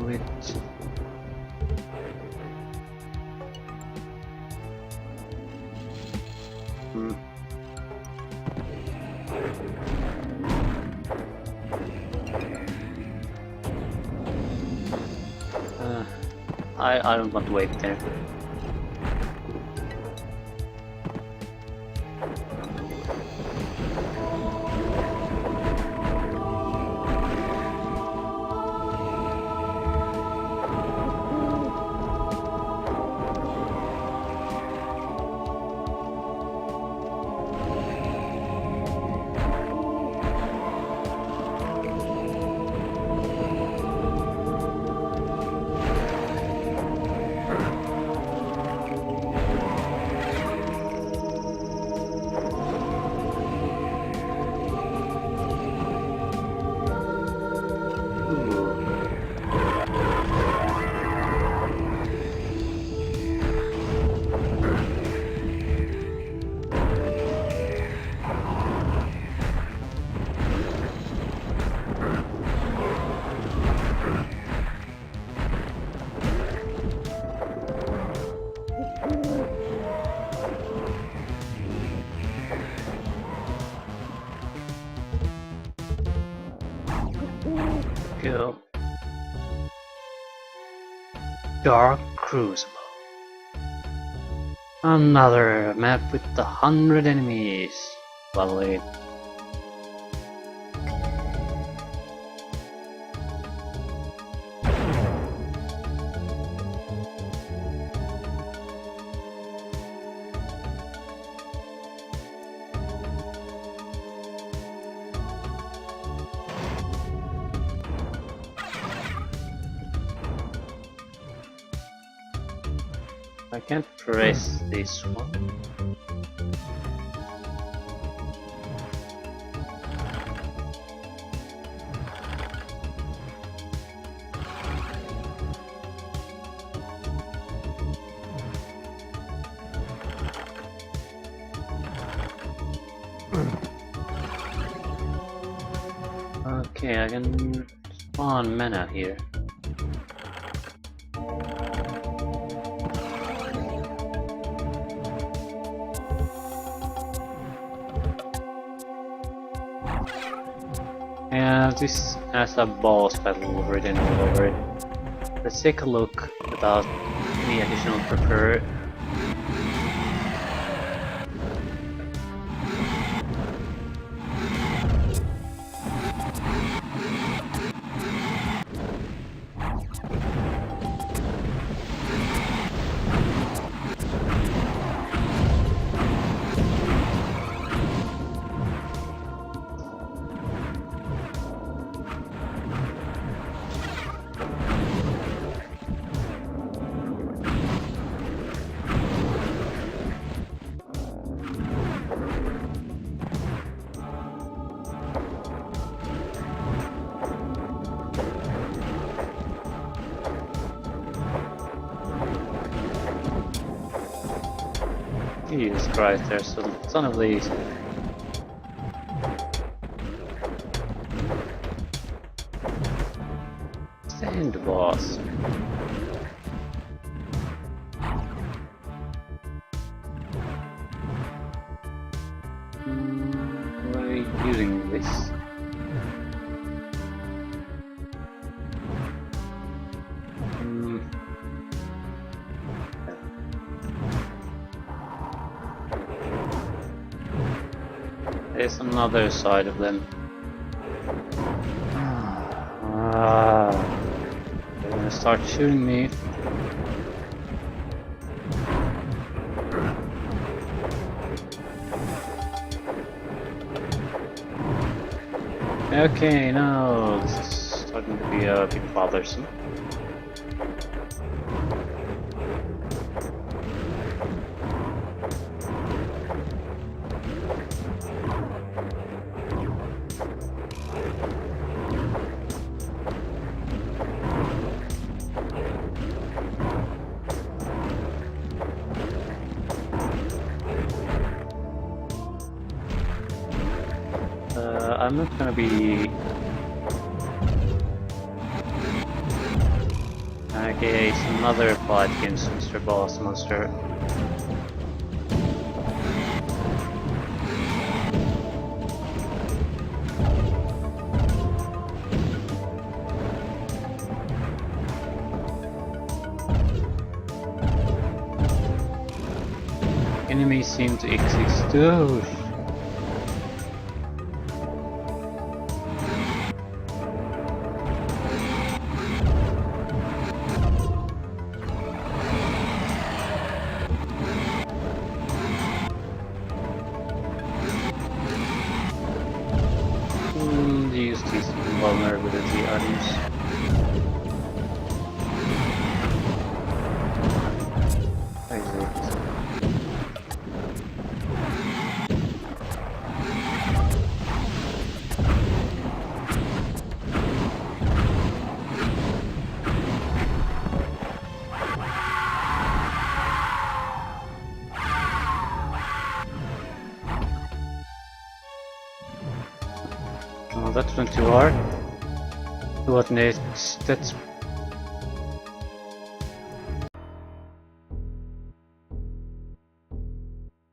do it. I don't want to wait there. Go. Dark Crucible. Another map with 100 enemies. Lovely. I can't press this one. Okay, I can spawn mana here. Yeah, this has a boss battle written all over it. Let's take a look about the additional prepare. Jesus Christ, there's a ton of these. Stand boss. Why are you using this? There's another side of them. They're gonna start shooting me. Okay, no, this is starting to be a bit bothersome. I'm not gonna be Okay, it's another fight against Mr. Boss Monster. Enemies seem to exist. Oh, use these vulnerability items. Exit. Oh, that went too hard. What next? That's...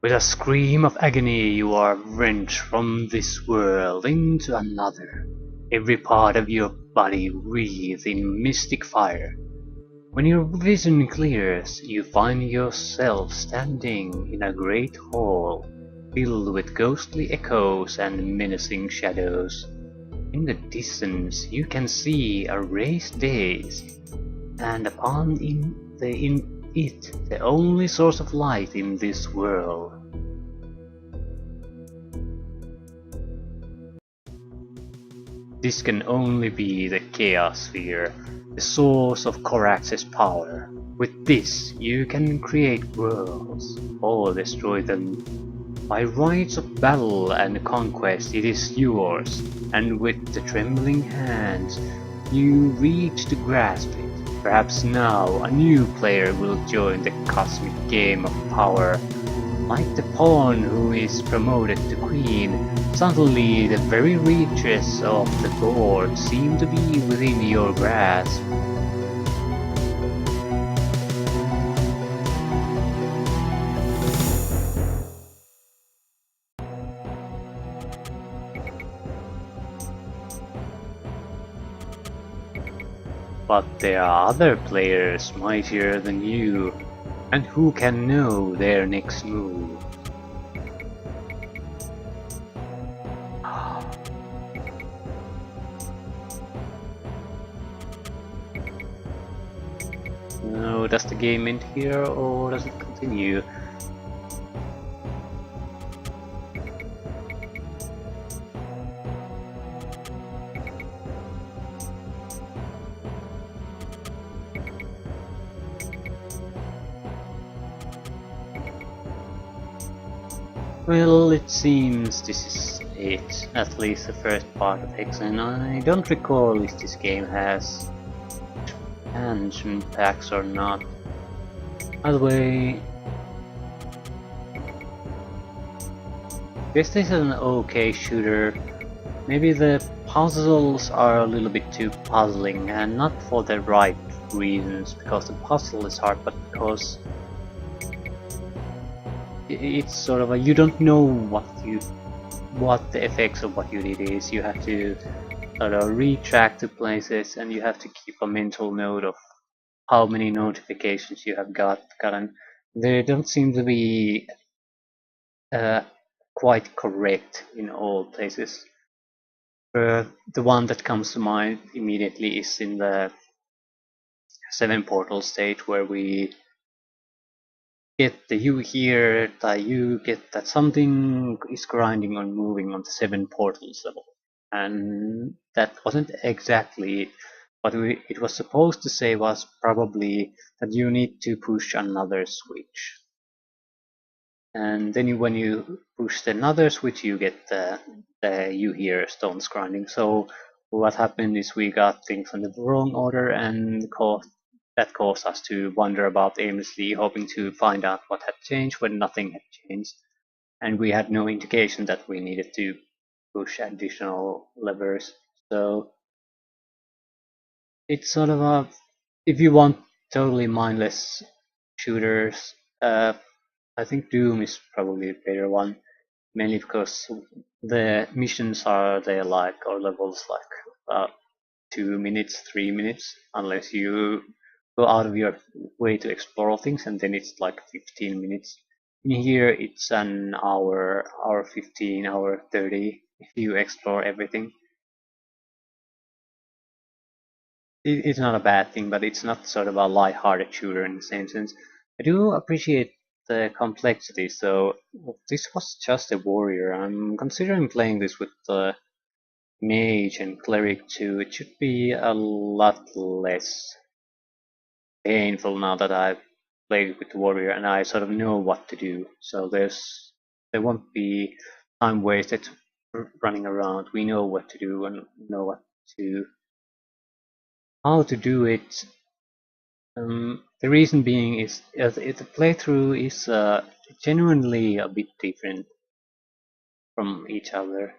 With a scream of agony, you are wrenched from this world into another. Every part of your body wreathes in mystic fire. When your vision clears, you find yourself standing in a great hall, filled with ghostly echoes and menacing shadows. In the distance, you can see a raised dais, and upon it the only source of light in this world. This can only be the Chaos Sphere, the source of Korax's power. With this, you can create worlds, or destroy them. By rights of battle and conquest it is yours, and with the trembling hands, you reach to grasp it. Perhaps now a new player will join the cosmic game of power. Like the pawn who is promoted to queen, suddenly the very reaches of the board seem to be within your grasp. But there are other players mightier than you, and who can know their next move. No, does the game end here or does it continue? Well, it seems this is it, at least the first part of Hexen. I don't recall if this game has expansion packs or not. By the way, guess this is an okay shooter. Maybe the puzzles are a little bit too puzzling, and not for the right reasons, because the puzzle is hard, but because it's sort of a, you don't know what the effects of what you did is. You have to sort of retrack to places, and you have to keep a mental note of how many notifications you have gotten. They don't seem to be uh, quite correct in all places. The one that comes to mind immediately is in the 7 portal stage, where we get the you here, that you get that something is grinding on moving on the 7 portals level. And that wasn't exactly what it was supposed to say, was probably that you need to push another switch. And then when you push another switch, you get the you hear stones grinding. So what happened is we got things in the wrong order, and that caused us to wander about aimlessly, hoping to find out what had changed when nothing had changed. And we had no indication that we needed to push additional levers. So it's sort of a if you want totally mindless shooters, I think Doom is probably a better one, mainly because the missions are there like, or levels like 2 minutes, 3 minutes, unless you go out of your way to explore things, and then it's like 15 minutes. In here, it's an hour, hour 15, hour 30 if you explore everything. It's not a bad thing, but it's not sort of a light-hearted shooter in the same sense. I do appreciate the complexity, so if this was just a warrior, I'm considering playing this with the mage and cleric too. It should be a lot less painful now that I've played with the warrior and I sort of know what to do. So there won't be time wasted running around. We know what to do and know what to how to do it. The reason being is the playthrough is genuinely a bit different from each other.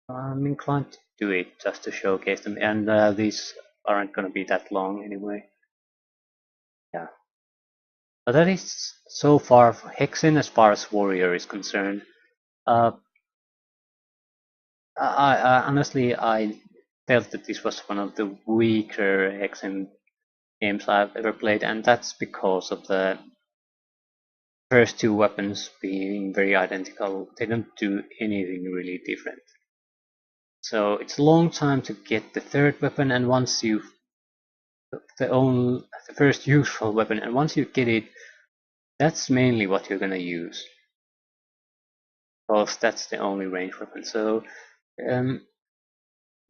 I'm inclined to do it just to showcase them, and these aren't going to be that long anyway. Yeah, but that is so far for Hexen as far as Warrior is concerned. Uh, honestly, I felt that this was one of the weaker Hexen games I've ever played, and that's because of the first two weapons being very identical. They don't do anything really different. So it's a long time to get the third weapon, and once you the first useful weapon, and once you get it, that's mainly what you're gonna use, because that's the only range weapon. So um,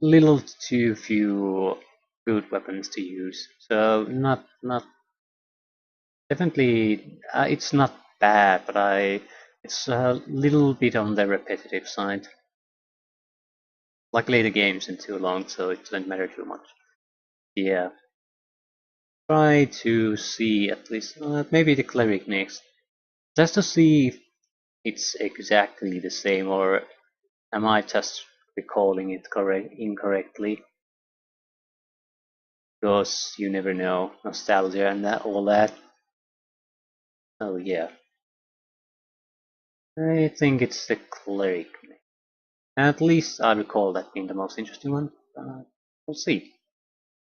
little too few good weapons to use. So not definitely it's not bad, but it's a little bit on the repetitive side. Luckily the game's in too long, so it doesn't matter too much. Yeah, try to see at least maybe the cleric next, just to see if it's exactly the same, or am I just recalling it incorrectly? Because you never know, nostalgia and all that. Oh yeah, I think it's the cleric. At least I recall that being the most interesting one. We'll see.